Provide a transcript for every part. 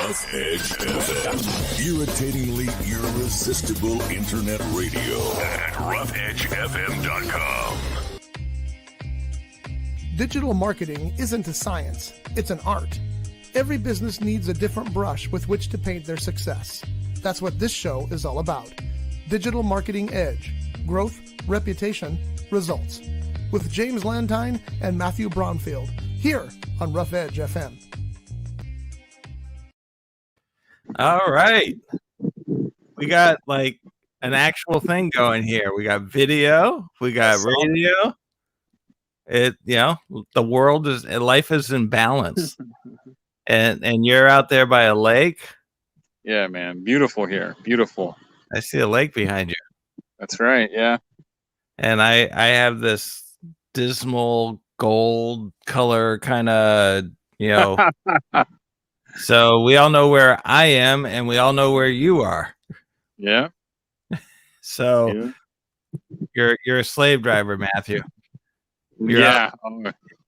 Rough Edge FM. Irritatingly irresistible internet radio at roughedgefm.com. Digital marketing isn't a science, it's an art. Every business needs a different brush with which to paint their success. That's what this show is all about. Digital Marketing Edge. Growth, reputation, results. With James Landine and Matthew Braunfield. Here on Rough Edge FM. All right. We got like an actual thing going here. We got video, we got radio. The world is, life is in balance. and you're out there by a lake. Yeah, man. Beautiful here. Beautiful. I see a lake behind you. That's right. Yeah. And I have this dismal gold color kind of, so we all know where I am and we all know where you are. Yeah. So you're a slave driver, Matthew. You're yeah.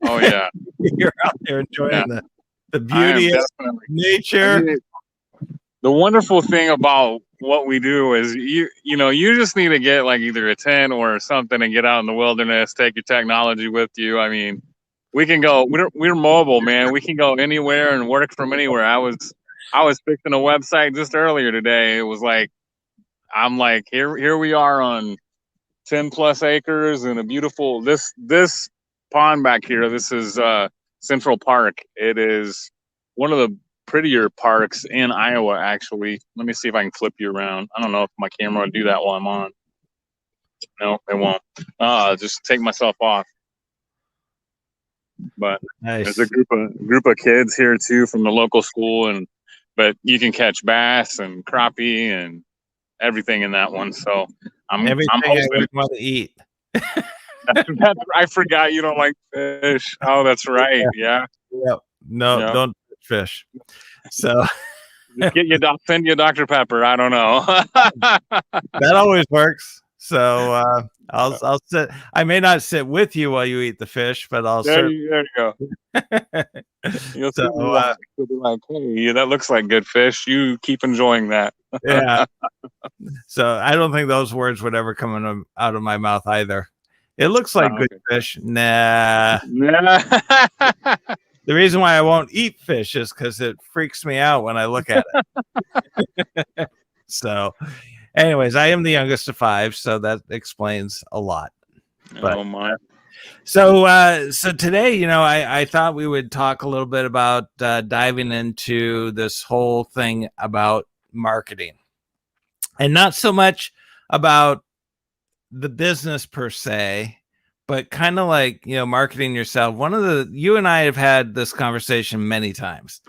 Oh yeah. You're out there enjoying the beauty of nature. I mean, the wonderful thing about what we do is you just need to get like either a tent or something and get out in the wilderness, take your technology with you. I mean, we can go, we're mobile, man. We can go anywhere and work from anywhere. I was fixing a website just earlier today. It was like, I'm like, here we are on 10 plus acres and a beautiful, this pond back here. This is Central Park. It is one of the prettier parks in Iowa, actually. Let me see if I can flip you around. I don't know if my camera will do that while I'm on. No, it won't. Just take myself off. But nice. There's a group of kids here too from the local school, but you can catch bass and crappie and everything in that one. So I'm hoping I want to eat. I forgot you don't like fish. Oh, that's right. Yeah. Yep. No, don't fish. So send you Dr. Pepper. I don't know. That always works. So I'll sit. I may not sit with you while you eat the fish, but I'll. There you go. You'll be like, hey, that looks like good fish. You keep enjoying that. Yeah. So I don't think those words would ever come out of my mouth either. It looks like good fish. Nah. The reason why I won't eat fish is because it freaks me out when I look at it. So, anyways, I am the youngest of 5, so that explains a lot. But, oh my! So today, I thought we would talk a little bit about diving into this whole thing about marketing, and not so much about the business per se, but kind of like, marketing yourself. You and I have had this conversation many times.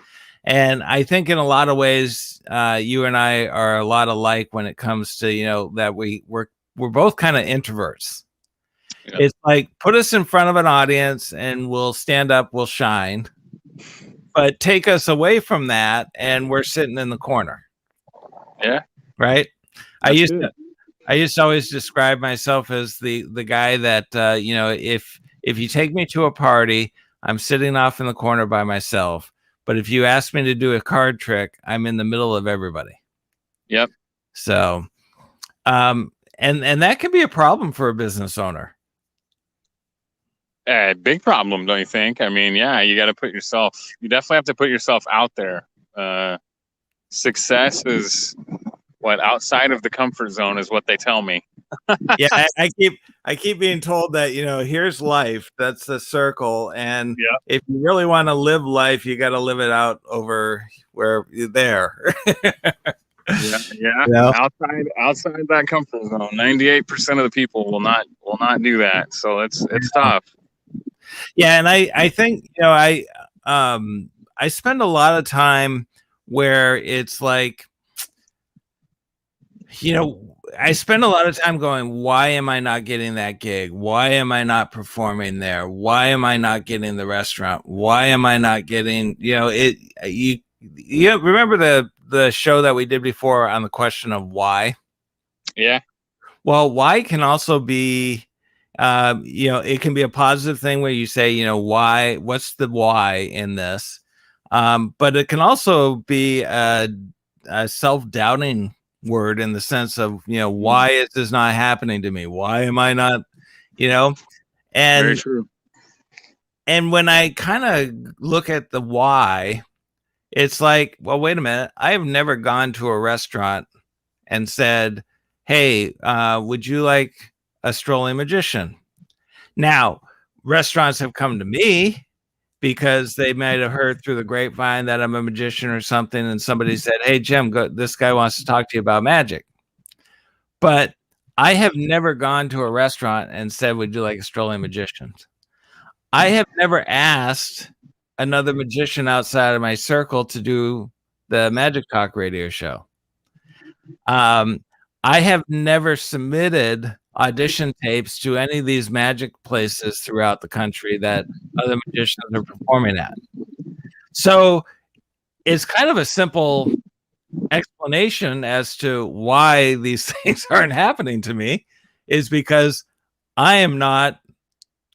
And I think in a lot of ways, you and I are a lot alike when it comes to, that we're both kind of introverts. Yeah. It's like, put us in front of an audience and we'll stand up, we'll shine, but take us away from that and we're sitting in the corner. Yeah. Right. I used to always describe myself as the guy that, if you take me to a party, I'm sitting off in the corner by myself. But if you ask me to do a card trick, I'm in the middle of everybody. Yep. So, and that can be a problem for a business owner. Big problem, don't you think? I mean, yeah, you definitely have to put yourself out there. Success is outside of the comfort zone is what they tell me. Yeah, I keep being told that, here's life. That's the circle. And if you really want to live life, you got to live it out over where you're there. Yeah. Outside that comfort zone, 98% of the people will not do that. So it's tough. Yeah, and I think I spend a lot of time where it's like, I spend a lot of time going, why am I not getting that gig? Why am I not performing there? Why am I not getting the restaurant? Why am I not getting, you remember the show that we did before on the question of why? Yeah. Well, why can also be, it can be a positive thing where you say, why, what's the why in this? But it can also be a self-doubting word in the sense of, why is this not happening to me? Why am I not, Very and true. and when I kind of look at the why, it's like, well, wait a minute. I have never gone to a restaurant and said, hey, would you like a strolling magician? Now, restaurants have come to me because they might have heard through the grapevine that I'm a magician or something, and somebody said, hey, Jim, this guy wants to talk to you about magic. But I have never gone to a restaurant and said, would you like a strolling magician? I have never asked another magician outside of my circle to do the Magic Talk radio show. I have never submitted audition tapes to any of these magic places throughout the country that other magicians are performing at. So it's kind of a simple explanation as to why these things aren't happening to me, is because I am not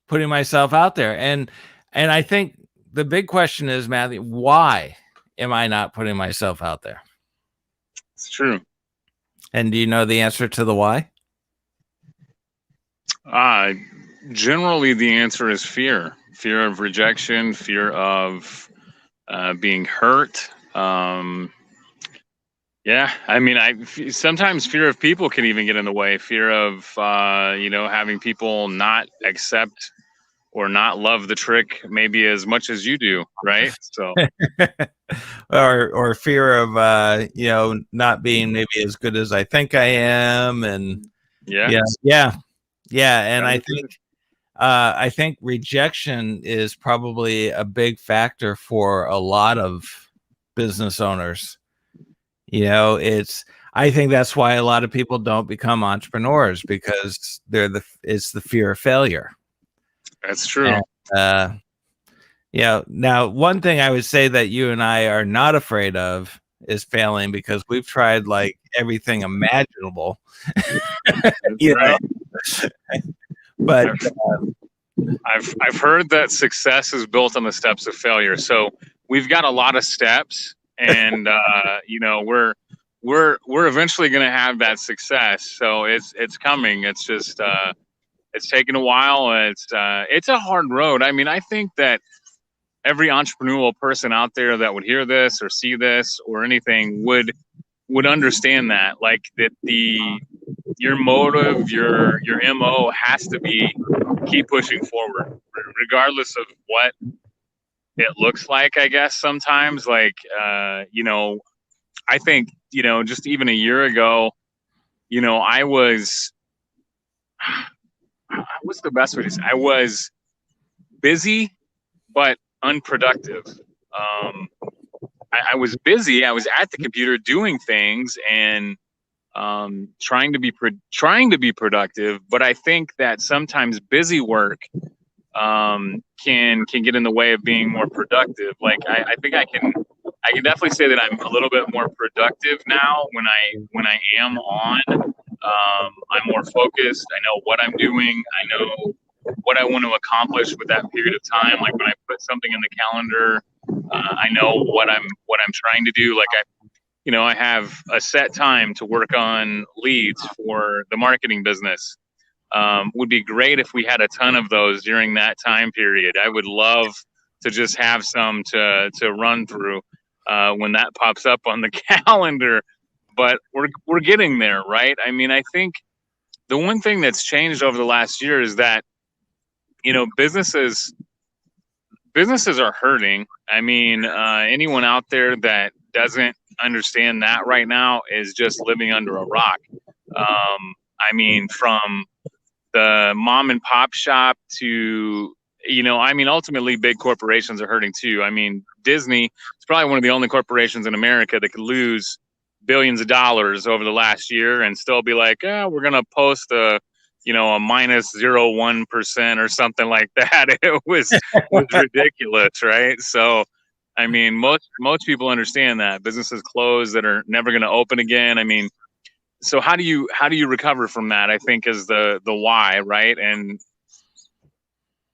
putting myself out there. And I think the big question is, Matthew, why am I not putting myself out there? It's true. And do you know the answer to the why? Generally, the answer is fear of rejection, fear of being hurt. Yeah, I mean, sometimes fear of people can even get in the way. Fear of having people not accept or not love the trick maybe as much as you do, right? So, or fear of not being maybe as good as I think I am, and yeah. And I think rejection is probably a big factor for a lot of business owners. I think that's why a lot of people don't become entrepreneurs, because it's the fear of failure. That's true. And, now one thing I would say that you and I are not afraid of is failing, because we've tried like everything imaginable. Right. But I've heard that success is built on the steps of failure. So we've got a lot of steps, and we're eventually going to have that success. So it's coming. It's just it's taken a while. It's a hard road. I mean, I think that every entrepreneurial person out there that would hear this or see this or anything would understand that, like, that your motive, your MO has to be keep pushing forward, regardless of what it looks like. I guess sometimes, like, I think, just even a year ago, I was, what's the best way to say? I was busy, but unproductive. I was busy. I was at the computer doing things and trying to be productive. But I think that sometimes busy work can get in the way of being more productive. Like, I think I can definitely say that I'm a little bit more productive now when I am on. I'm more focused. I know what I'm doing. I know what I want to accomplish with that period of time. Like, when I put something in the calendar, I know what I'm trying to do. Like, I have a set time to work on leads for the marketing business. Would be great if we had a ton of those during that time period. I would love to just have some to run through when that pops up on the calendar. But we're getting there, right? I mean, I think the one thing that's changed over the last year is that, businesses are hurting. I mean, anyone out there that doesn't understand that right now is just living under a rock. I mean, from the mom and pop shop to, ultimately big corporations are hurting too. I mean, Disney is probably one of the only corporations in America that could lose billions of dollars over the last year and still be like, we're going to post a minus 0.1% or something like that. It was ridiculous, right? So, I mean, most people understand that businesses close that are never going to open again. I mean, so how do you recover from that, I think, is the why, right? And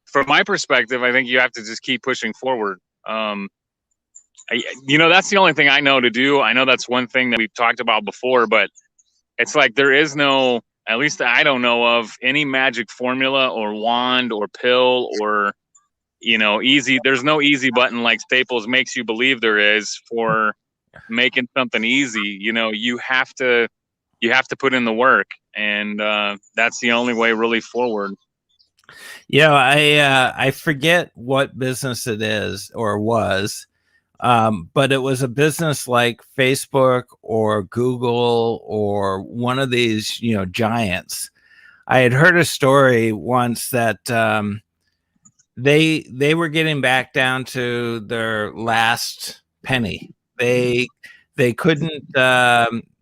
from my perspective, I think you have to just keep pushing forward. That's the only thing I know to do. I know that's one thing that we've talked about before, but it's like there is no, at least I don't know of any magic formula or wand or pill or, easy. There's no easy button like Staples makes you believe there is for making something easy. You have to put in the work, and that's the only way really forward. I forget what business it is or was, but it was a business like Facebook or Google or one of these, giants. I had heard a story once that they were getting back down to their last penny. They couldn't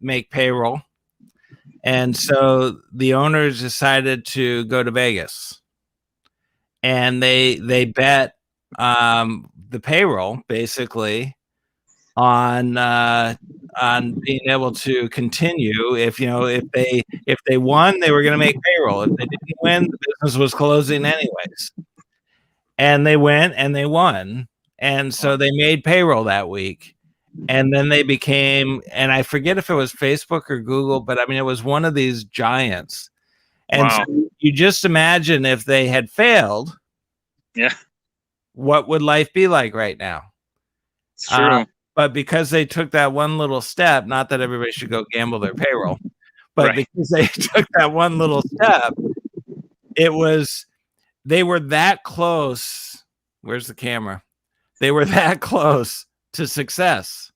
make payroll, and so the owners decided to go to Vegas, and they bet the payroll basically on being able to continue. If they won, they were going to make payroll. If they didn't win, the business was closing anyways. And they went and they won, and so they made payroll that week. And then they became, and I forget if it was Facebook or Google, but I mean, it was one of these giants. And wow. So you just imagine if they had failed. Yeah. What would life be like right now? It's true. But because they took that one little step, not that everybody should go gamble their payroll, but right. Because they took that one little step, they were that close. Where's the camera? They were that close to success,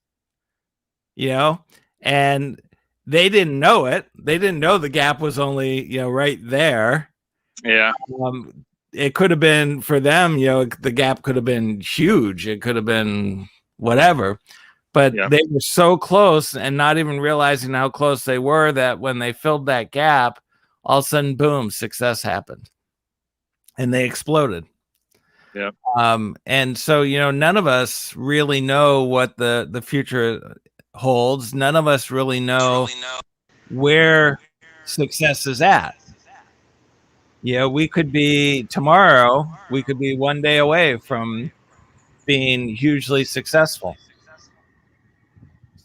and they didn't know it. They didn't know the gap was only, right there. Yeah. It could have been for them, the gap could have been huge. It could have been whatever, but They were so close and not even realizing how close they were that when they filled that gap, all of a sudden, boom, success happened and they exploded. Yeah. And so, none of us really know what the future holds. None of us really know where success is at. We could be tomorrow, we could be one day away from being hugely successful.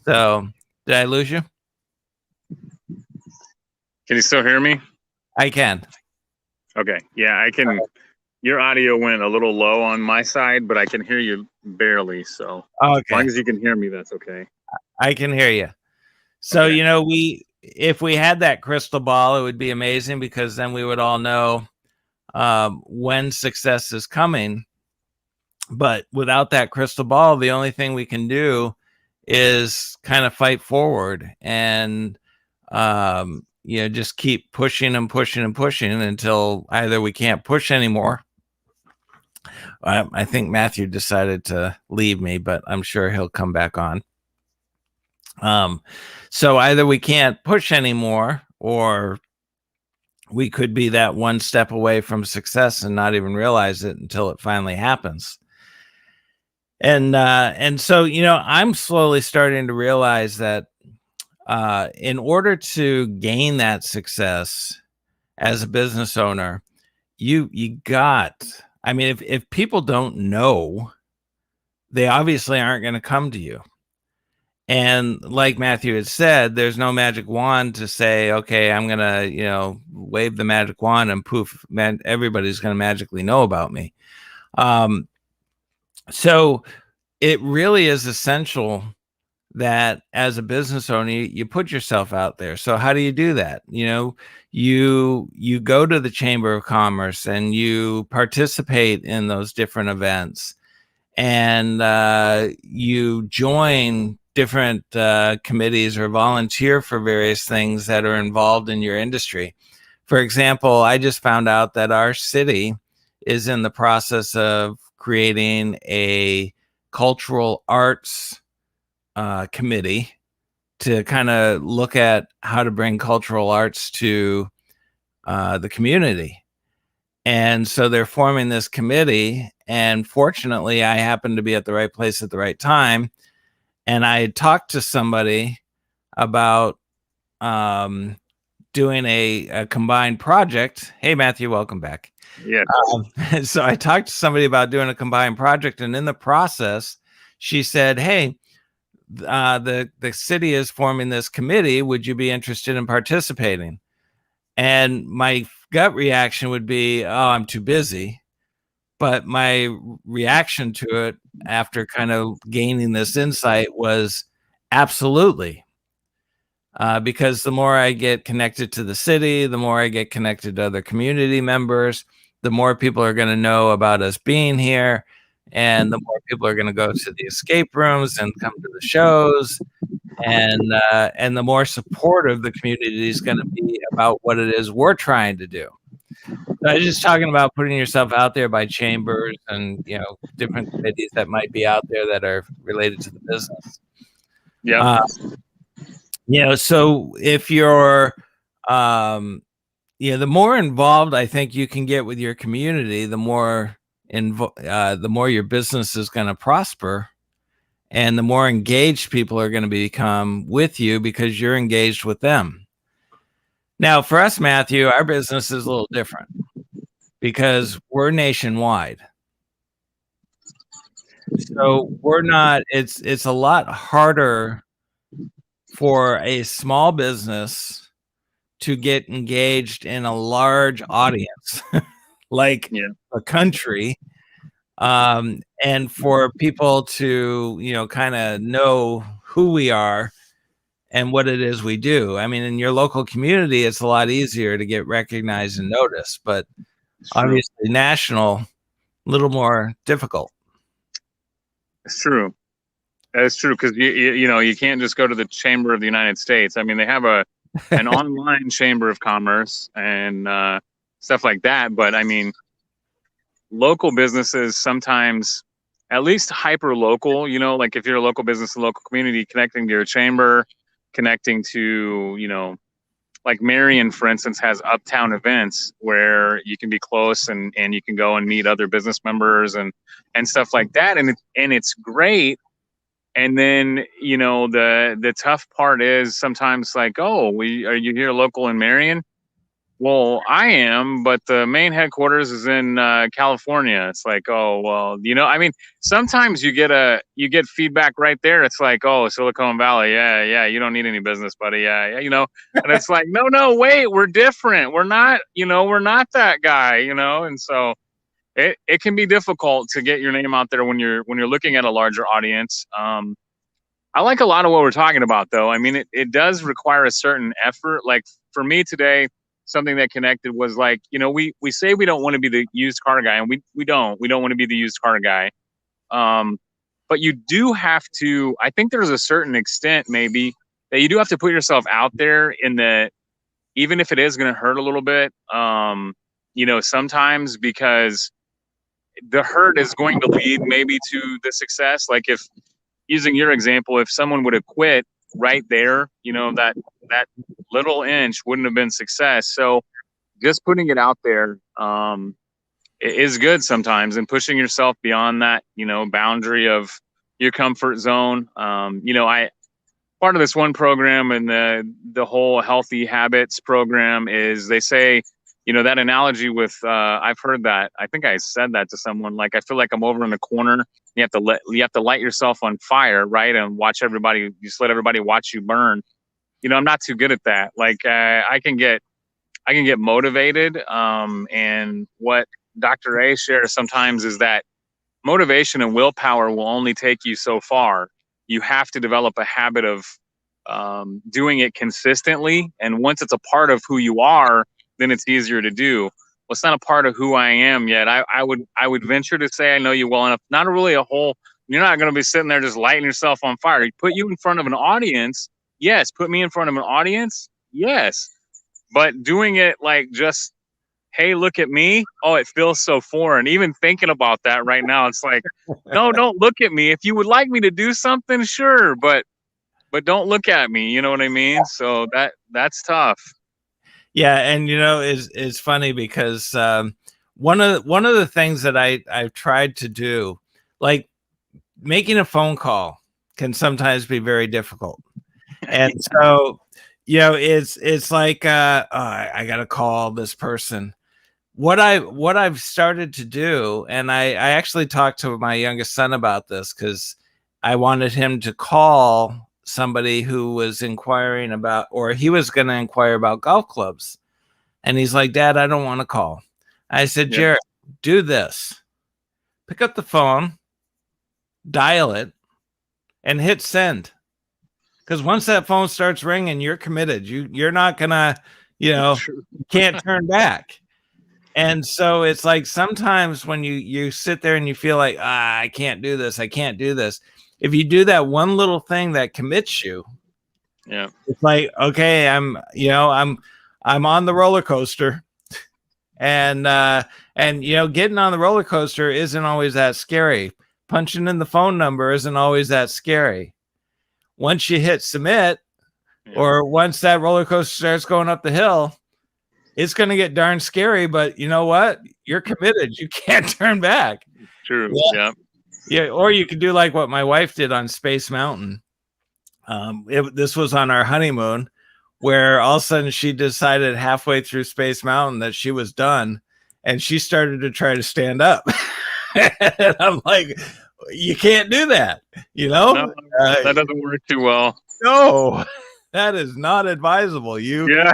So, did I lose you? Can you still hear me? I can. Okay. Yeah, I can. Your audio went a little low on my side, but I can hear you barely. So, okay. As long as you can hear me, that's okay. I can hear you. So, okay. If we had that crystal ball, it would be amazing because then we would all know when success is coming. But without that crystal ball, the only thing we can do is kind of fight forward and, just keep pushing and pushing and pushing until either we can't push anymore. I think Matthew decided to leave me, but I'm sure he'll come back on. So either we can't push anymore, or we could be that one step away from success and not even realize it until it finally happens. And so, I'm slowly starting to realize that in order to gain that success as a business owner, if people don't know, they obviously aren't going to come to you. And like Matthew had said, there's no magic wand to say, okay, I'm going to, wave the magic wand and poof, man, everybody's going to magically know about me. So it really is essential that as a business owner, you put yourself out there. So how do you do that? You go to the Chamber of Commerce and you participate in those different events, and you join different committees or volunteer for various things that are involved in your industry. For example, I just found out that our city is in the process of creating a cultural arts committee to kind of look at how to bring cultural arts to the community. And so they're forming this committee, and fortunately I happened to be at the right place at the right time. And I had talked to somebody about doing a combined project. Hey, Matthew, welcome back. Yeah. So I talked to somebody about doing a combined project, and in the process, she said, "Hey, the city is forming this committee. Would you be interested in participating?" And my gut reaction would be, "Oh, I'm too busy." But my reaction to it after kind of gaining this insight was absolutely. Because the more I get connected to the city, the more I get connected to other community members, the more people are going to know about us being here, and the more people are going to go to the escape rooms and come to the shows, and the more supportive the community is going to be about what it is we're trying to do. So I was just talking about putting yourself out there by chambers and different committees that might be out there that are related to the business. Yeah. So if you're, the more involved I think you can get with your community, the more your business is going to prosper, and the more engaged people are going to become with you because you're engaged with them. Now, for us, Matthew, our business is a little different because we're nationwide. So we're not. It's a lot harder for a small business to get engaged in a large audience like a country, and for people to kind of know who we are and what it is we do. I mean, in your local community, it's a lot easier to get recognized and noticed, but obviously national, a little more difficult. It's true. That's true, because you can't just go to the Chamber of the United States. I mean, they have an online Chamber of Commerce and stuff like that. But I mean, local businesses sometimes, at least hyper local, like if you're a local business, a local community, connecting to your chamber, connecting to, like Marion, for instance, has uptown events where you can be close and you can go and meet other business members and stuff like that. And it's great. And then, the tough part is sometimes like, oh, are you here local in Marion? Well, I am, but the main headquarters is in California. It's like, oh, well, I mean, sometimes you get feedback right there. It's like, oh, Silicon Valley. Yeah. You don't need any business, buddy. Yeah. And it's like, no, wait, we're different. We're not, we're not that guy, and so it can be difficult to get your name out there when you're looking at a larger audience. I like a lot of what we're talking about, though. I mean, it does require a certain effort. Like for me today, something that connected was like, we say we don't want to be the used car guy, and we don't want to be the used car guy. But you do have to, I think there's a certain extent maybe that you do have to put yourself out there even if it is going to hurt a little bit, sometimes, because the hurt is going to lead maybe to the success. Like if, using your example, if someone would have quit right there, that little inch wouldn't have been success. So just putting it out there is good sometimes, and pushing yourself beyond that, boundary of your comfort zone. I part of this one program and the whole healthy habits program is, they say, that analogy with I've heard that, I think I said that to someone, like, I feel like I'm over in the corner. You have to light yourself on fire, right? And watch everybody, just let everybody watch you burn. I'm not too good at that. Like I can get motivated. And what Dr. A shares sometimes is that motivation and willpower will only take you so far. You have to develop a habit of doing it consistently. And once it's a part of who you are, then it's easier to do. Well, it's not a part of who I am yet. I would venture to say I know you well enough. Not really a whole. You're not going to be sitting there just lighting yourself on fire. You put you in front of an audience. Yes. Put me in front of an audience. Yes. But doing it like just, hey, look at me. Oh, it feels so foreign. Even thinking about that right now, it's like, no, don't look at me. If you would like me to do something, sure, but don't look at me. You know what I mean? So that's tough. Yeah, and it's funny because one of the things that I've tried to do, like making a phone call, can sometimes be very difficult, and so it's like I got to call this person. What I've started to do, and I actually talked to my youngest son about this, because I wanted him to call somebody who was inquiring about, or he was going to inquire about golf clubs. And he's like, Dad, I don't want to call. I said, Jared, do this. Pick up the phone, dial it, and hit send. Because once that phone starts ringing, you're committed. You're not gonna, you can't turn back. And so it's like sometimes when you sit there and you feel like, I can't do this. If you do that one little thing that commits you, it's like, okay, I'm on the roller coaster, and getting on the roller coaster isn't always that scary. Punching in the phone number isn't always that scary. Once you hit submit, or once that roller coaster starts going up the hill, it's going to get darn scary. But you know what? You're committed. You can't turn back. True. Yeah. Or you could do like what my wife did on Space Mountain. This was on our honeymoon, where all of a sudden she decided halfway through Space Mountain that she was done, and she started to try to stand up. And I'm like, you can't do that, No, that doesn't work too well. No, that is not advisable. I'm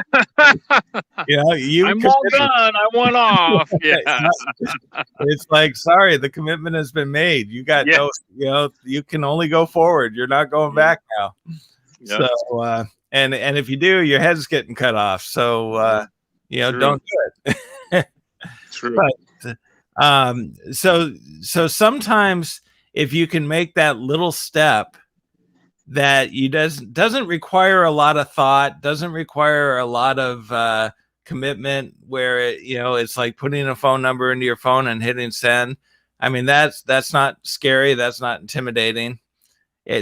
all done. I want off. It's like, sorry, the commitment has been made. You got you can only go forward. You're not going back now. So and if you do, your head's getting cut off. So don't do it. True. But, so sometimes if you can make that little step that doesn't require a lot of thought, doesn't require a lot of commitment, where it's like putting a phone number into your phone and hitting send. I mean, that's not scary, that's not intimidating.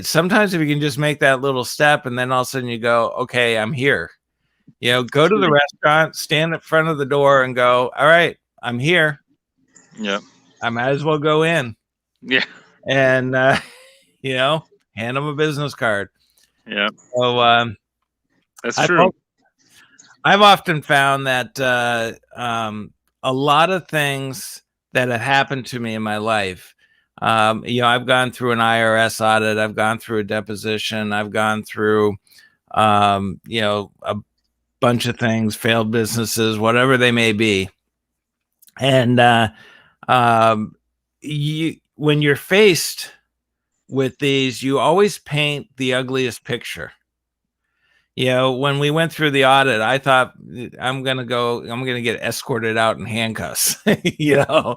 Sometimes if you can just make that little step, and then all of a sudden you go, okay, I'm here. Go to the restaurant, stand in front of the door and go, all right, I'm here. I might as well go in. And hand them a business card. So that's true. I've often found that a lot of things that have happened to me in my life, I've gone through an IRS audit, I've gone through a deposition, I've gone through a bunch of things, failed businesses, whatever they may be. And when you're faced with these, you always paint the ugliest picture. When we went through the audit, I thought I'm going to get escorted out in handcuffs. They're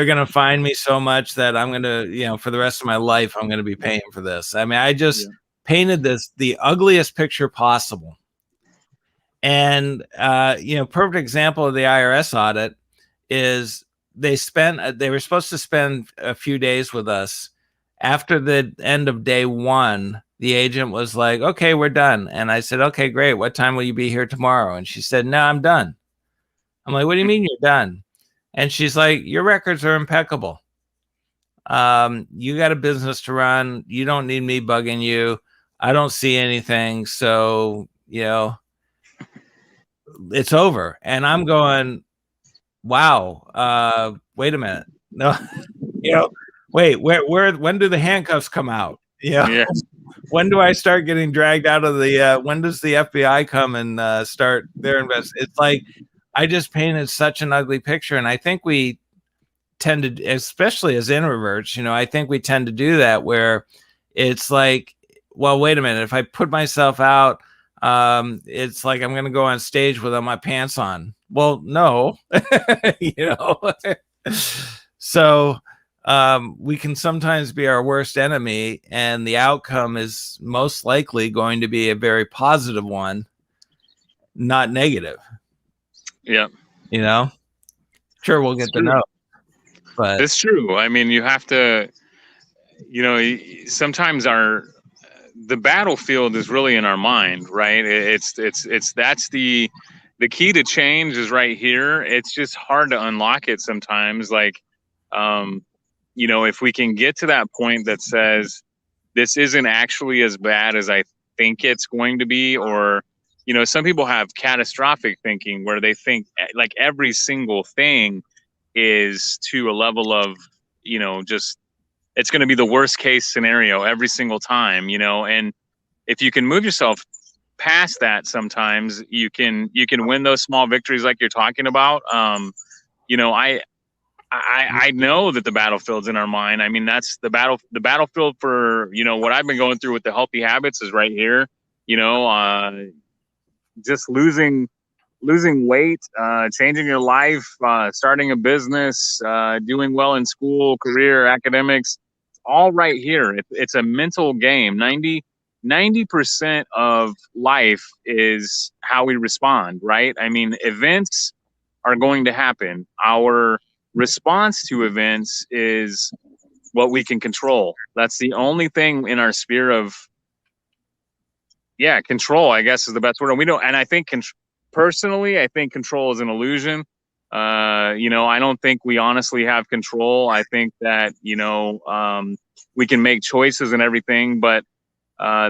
going to fine me so much that I'm going to, for the rest of my life, I'm going to be paying for this. I mean, I just painted the ugliest picture possible. And, perfect example of the IRS audit is they were supposed to spend a few days with us. After the end of day one, the agent was like, okay, we're done. And I said, okay, great. What time will you be here tomorrow? And she said, no, I'm done. I'm like, what do you mean you're done? And she's like, your records are impeccable. You got a business to run. You don't need me bugging you. I don't see anything. So, it's over. And I'm going, wow, wait a minute. No, wait, when do the handcuffs come out? When do I start getting dragged out of when does the FBI come and start their investigation? It's like, I just painted such an ugly picture. And I think we tend to, especially as introverts, I think we tend to do that, where it's like, well, wait a minute. If I put myself out, it's like I'm going to go on stage without my pants on. Well, no, so we can sometimes be our worst enemy, and the outcome is most likely going to be a very positive one, not negative. Sure, we'll get to know, but it's true. I mean, you have to, sometimes the battlefield is really in our mind, right? It's that's the key to change is right here. It's just hard to unlock it sometimes. Like, if we can get to that point that says this isn't actually as bad as I think it's going to be, or, some people have catastrophic thinking where they think like every single thing is to a level of, just it's going to be the worst case scenario every single time, you know. And if you can move yourself past that, sometimes you can win those small victories like you're talking about. You know, I know that the battlefield's in our mind. I mean, that's the battlefield for, you know, what I've been going through with the healthy habits is right here. You know, just losing weight, changing your life, starting a business, doing well in school, career, academics, all right here. It's a mental game. 90% of life is how we respond, right? I mean, events are going to happen. Our response to events is what we can control. That's the only thing in our sphere of, control, I guess, is the best word. And we don't, and I think personally, I think control is an illusion. You know, I don't think we honestly have control. I think that, you know, we can make choices and everything, but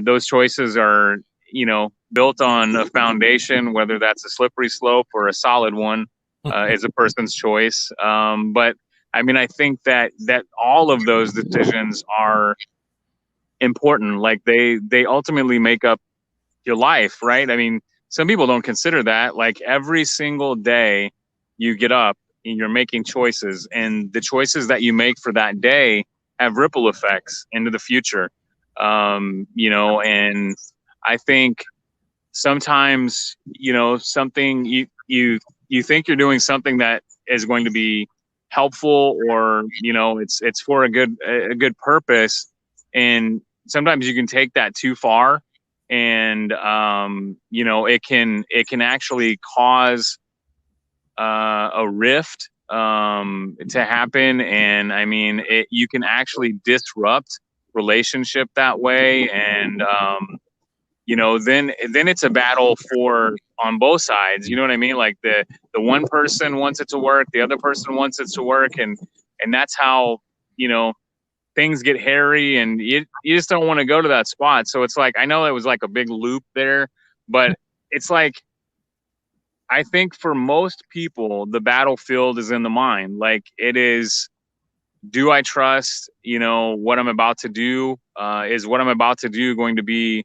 those choices are, you know, built on a foundation, whether that's a slippery slope or a solid one, is a person's choice. But I mean, I think that all of those decisions are important. Like they ultimately make up your life, right? I mean, some people don't consider that. Like every single day you get up and you're making choices, and the choices that you make for that day have ripple effects into the future. You know, and I think sometimes, you know, something you think you're doing something that is going to be helpful, or, you know, it's for a good purpose. And sometimes you can take that too far, and, you know, it can actually cause, a rift, to happen. And I mean, you can actually disrupt relationship that way. And, you know, then it's a battle on both sides. You know what I mean? Like the one person wants it to work, the other person wants it to work. And that's how, you know, things get hairy, and you just don't want to go to that spot. So it's like, I know it was like a big loop there, but it's like, I think for most people, the battlefield is in the mind. Like it is, do I trust, you know, what I'm about to do? Is what I'm about to do going to be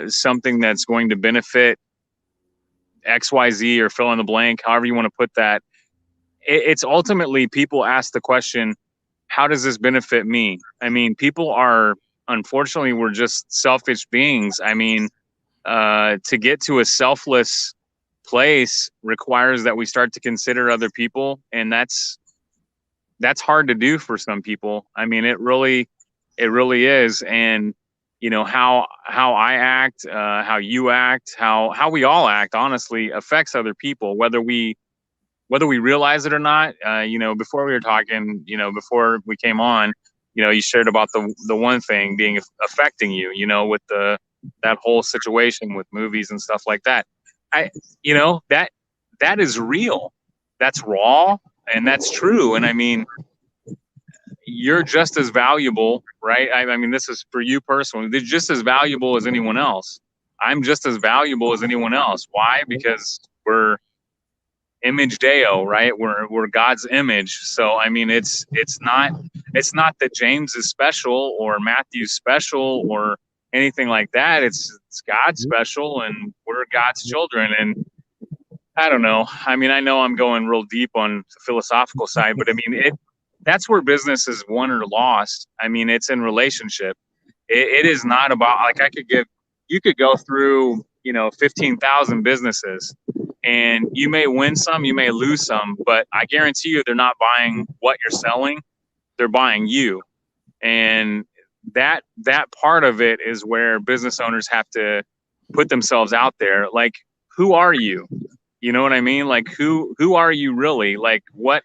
something that's going to benefit XYZ, or fill in the blank, however you want to put that. It's ultimately, people ask the question, how does this benefit me? I mean, people are, unfortunately, we're just selfish beings. I mean, to get to a selfless place requires that we start to consider other people. And that's hard to do for some people. I mean, it really is. And, you know, how I act, how you act, how we all act, honestly, affects other people, whether we realize it or not. You know, before we were talking, you know, before we came on, you know, you shared about the one thing being affecting you, you know, with that whole situation with movies and stuff like that. You know, that is real. That's raw, and that's true. And I mean, you're just as valuable, right? I mean, this is for you personally. They're just as valuable as anyone else. I'm just as valuable as anyone else. Why? Because we're image Deo, right? We're God's image. So I mean, it's not that James is special or Matthew's special or anything like that. It's God's special, and we're God's children. And I don't know. I mean, I know I'm going real deep on the philosophical side, but I mean, that's where business is won or lost. I mean, it's in relationship. It is not about, like, you could go through, you know, 15,000 businesses, and you may win some, you may lose some, but I guarantee you they're not buying what you're selling. They're buying you. And that part of it is where business owners have to put themselves out there. Like, who are you? You know what I mean? Like, who are you really? Like, what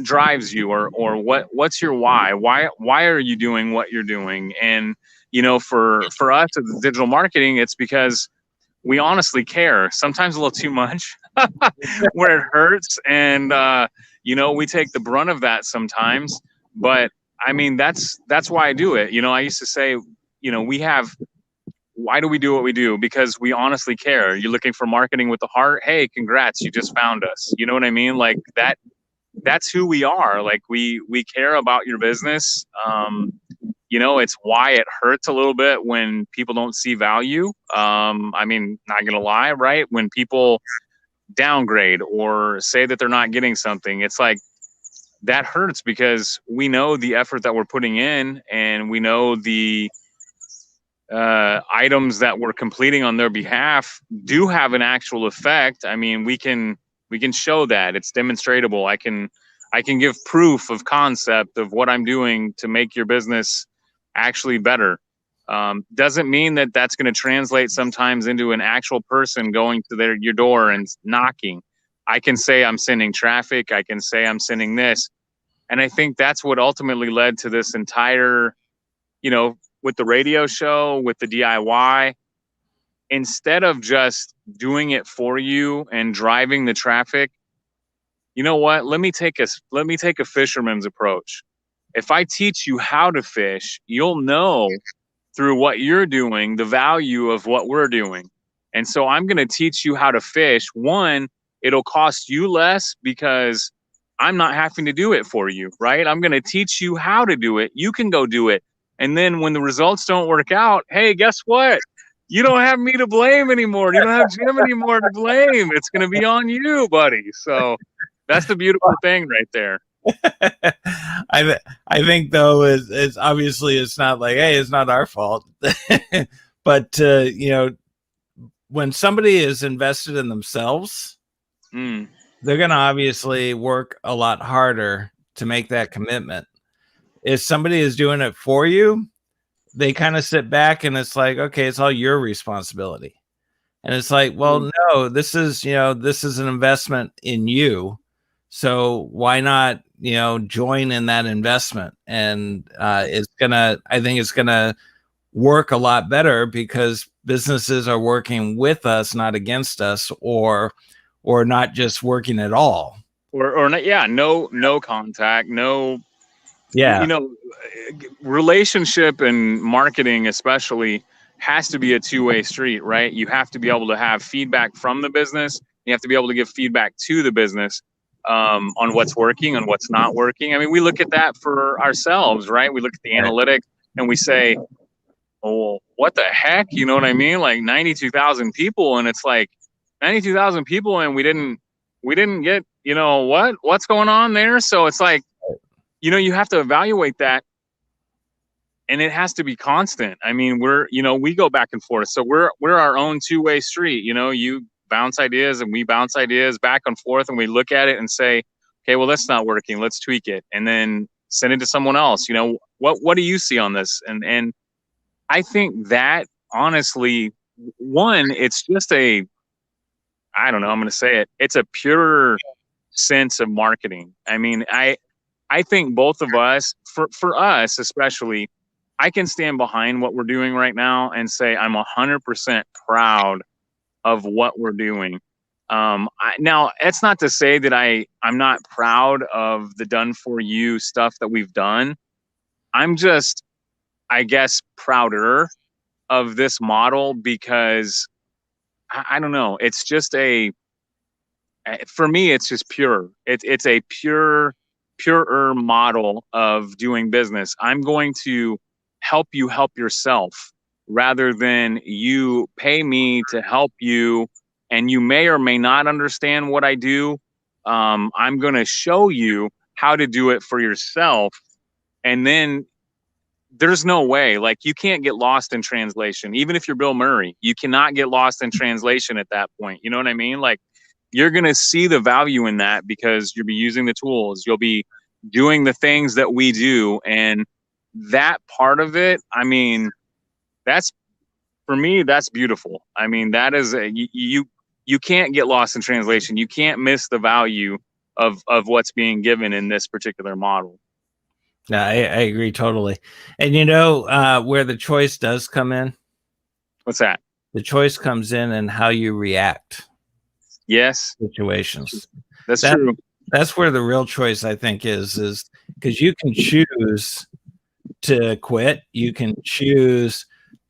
drives you, or what's your why? Why are you doing what you're doing? And, you know, for us as digital marketing, it's because we honestly care, sometimes a little too much, where it hurts. And, you know, we take the brunt of that sometimes, but I mean, that's why I do it. You know, I used to say, you know, why do we do what we do? Because we honestly care. You're looking for marketing with the heart. Hey, congrats. You just found us. You know what I mean? Like that's who we are. Like we care about your business. You know, it's why it hurts a little bit when people don't see value. I mean, not gonna lie, right? When people downgrade or say that they're not getting something, it's like that hurts because we know the effort that we're putting in, and we know the items that we're completing on their behalf do have an actual effect. I mean, we can show that it's demonstratable. I can give proof of concept of what I'm doing to make your business actually better. Doesn't mean that that's going to translate sometimes into an actual person going to your door and knocking. I can say I'm sending traffic. I can say I'm sending this. And I think that's what ultimately led to this entire, you know, with the radio show, with the DIY, instead of just doing it for you and driving the traffic, you know what? Let me take a fisherman's approach. If I teach you how to fish, you'll know through what you're doing the value of what we're doing. And so I'm going to teach you how to fish. One, it'll cost you less because I'm not having to do it for you, right? I'm going to teach you how to do it. You can go do it. And then when the results don't work out, hey, guess what? You don't have me to blame anymore. You don't have Jim anymore to blame. It's going to be on you, buddy. So that's the beautiful thing right there. I think though is obviously it's not like, hey, it's not our fault. But you know, when somebody is invested in themselves, they're going to obviously work a lot harder to make that commitment. If somebody is doing it for you, they kind of sit back and it's like, okay, it's all your responsibility. And it's like, well, no, this is an investment in you. So why not, you know, join in that investment? And I think it's gonna work a lot better because businesses are working with us, not against us, or not just working at all. Or not, yeah, no contact, no. Yeah. You know, relationship and marketing especially has to be a two-way street, right? You have to be able to have feedback from the business. You have to be able to give feedback to the business on what's working and what's not working. I mean, we look at that for ourselves, right? We look at the analytics and we say, oh, what the heck? You know what I mean? Like 92,000 people. And it's like 92,000 people and we didn't get, you know, what's going on there? So it's like, you know, you have to evaluate that, and it has to be constant. I mean, we go back and forth. So we're our own two-way street. You know, you bounce ideas and we bounce ideas back and forth, and we look at it and say, okay, well, that's not working. Let's tweak it, and then send it to someone else. You know, what do you see on this? And I think that honestly, one, it's just I don't know, I'm going to say it. It's a pure sense of marketing. I mean, I think both of us, for us especially, I can stand behind what we're doing right now and say I'm 100% proud of what we're doing. Now, it's not to say that I'm not proud of the done for you stuff that we've done. I'm just, I guess, prouder of this model because I don't know. It's just for me, it's just pure. It's a purer model of doing business. I'm going to help you help yourself rather than you pay me to help you, and you may or may not understand what I do. I'm going to show you how to do it for yourself, and then there's no way, like, you can't get lost in translation. Even if you're Bill Murray, you cannot get lost in translation at that point. You know what I mean? Like, you're going to see the value in that because you'll be using the tools. You'll be doing the things that we do. And that part of it, I mean, for me, that's beautiful. I mean, that is you can't get lost in translation. You can't miss the value of what's being given in this particular model. Yeah, I agree totally. And you know where the choice does come in? What's that? The choice comes in how you react. Yes. Situations. That's true. That's where the real choice, I think, is because you can choose to quit. You can choose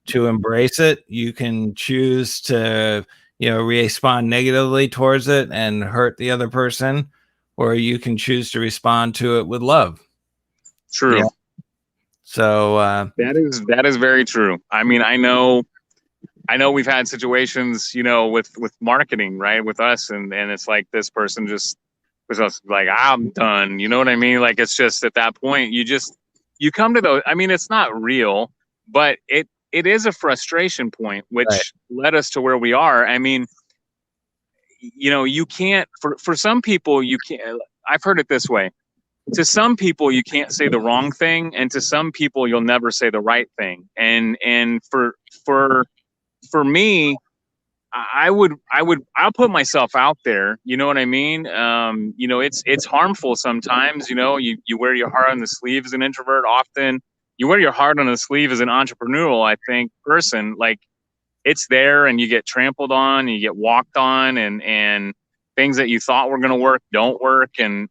to embrace it. You can choose to, respond negatively towards it and hurt the other person, or you can choose to respond to it with love. True. Yeah. So that is very true. I mean, I know we've had situations, with marketing, right, with us, and it's like this person just was just like, I'm done. You know what I mean? Like, it's just at that point you come to those. I mean, it's not real, but it is a frustration point, which led us to where we are. I mean, you can't, for some people, you can't. I've heard it this way. To some people, you can't say the wrong thing, and to some people, you'll never say the right thing. And for me, I'll put myself out there. You know what I mean? It's harmful sometimes. You wear your heart on the sleeve as an introvert. Often you wear your heart on the sleeve as an entrepreneurial, I think, person. Like, it's there, and you get trampled on, and you get walked on, and things that you thought were going to work don't work, and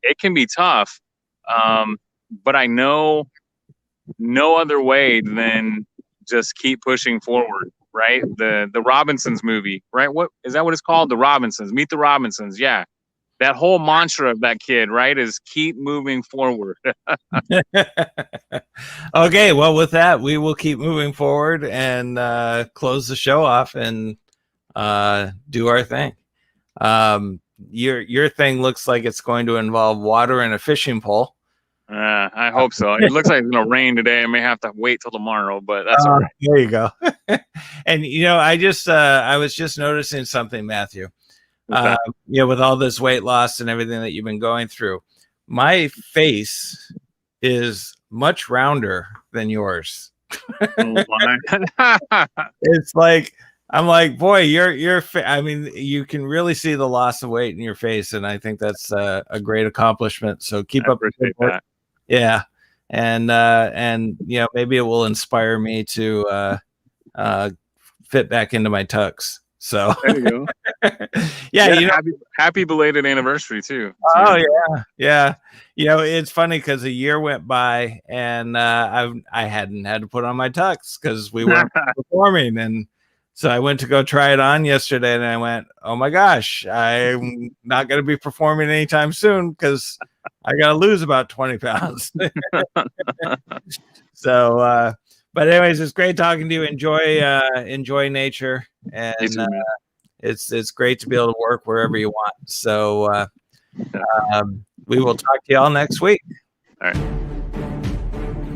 it can be tough. But I know no other way than just keep pushing forward, right? The Robinsons movie, right? What is that? What it's called? The Robinsons. Meet the Robinsons. Yeah. That whole mantra of that kid, right, is keep moving forward. Okay. Well, with that, we will keep moving forward and close the show off and do our thing. Your thing looks like it's going to involve water and a fishing pole. I hope so. It looks like it's going to rain today. I may have to wait till tomorrow, but that's all right. There you go. And I was just noticing something, Matthew. Okay. With all this weight loss and everything that you've been going through, my face is much rounder than yours. Oh, It's like, I'm like, boy, I mean, you can really see the loss of weight in your face, and I think that's a great accomplishment. So keep up with that. Yeah, and maybe it will inspire me to fit back into my tux. So there you go. Yeah, happy belated anniversary too. Oh yeah. It's funny because a year went by, and I hadn't had to put on my tux because we weren't performing, and so I went to go try it on yesterday, and I went, oh my gosh, I'm not going to be performing anytime soon because I got to lose about 20 pounds. So, but anyways, it's great talking to you. Enjoy nature, and it's great to be able to work wherever you want. So we will talk to you all next week. All right.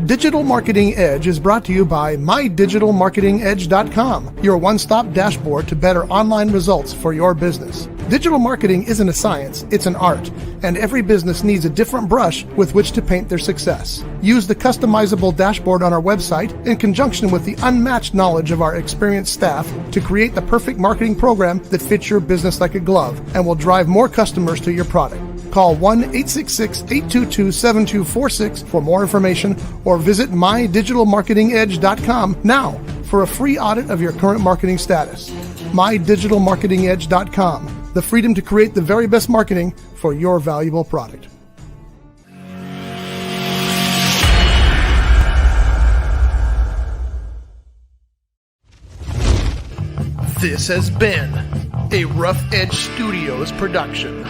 Digital Marketing Edge is brought to you by MyDigitalMarketingEdge.com, your one-stop dashboard to better online results for your business. Digital marketing isn't a science, it's an art, and every business needs a different brush with which to paint their success. Use the customizable dashboard on our website in conjunction with the unmatched knowledge of our experienced staff to create the perfect marketing program that fits your business like a glove and will drive more customers to your product. Call 1-866-822-7246 for more information, or visit MyDigitalMarketingEdge.com now for a free audit of your current marketing status. MyDigitalMarketingEdge.com, the freedom to create the very best marketing for your valuable product. This has been a Rough Edge Studios production.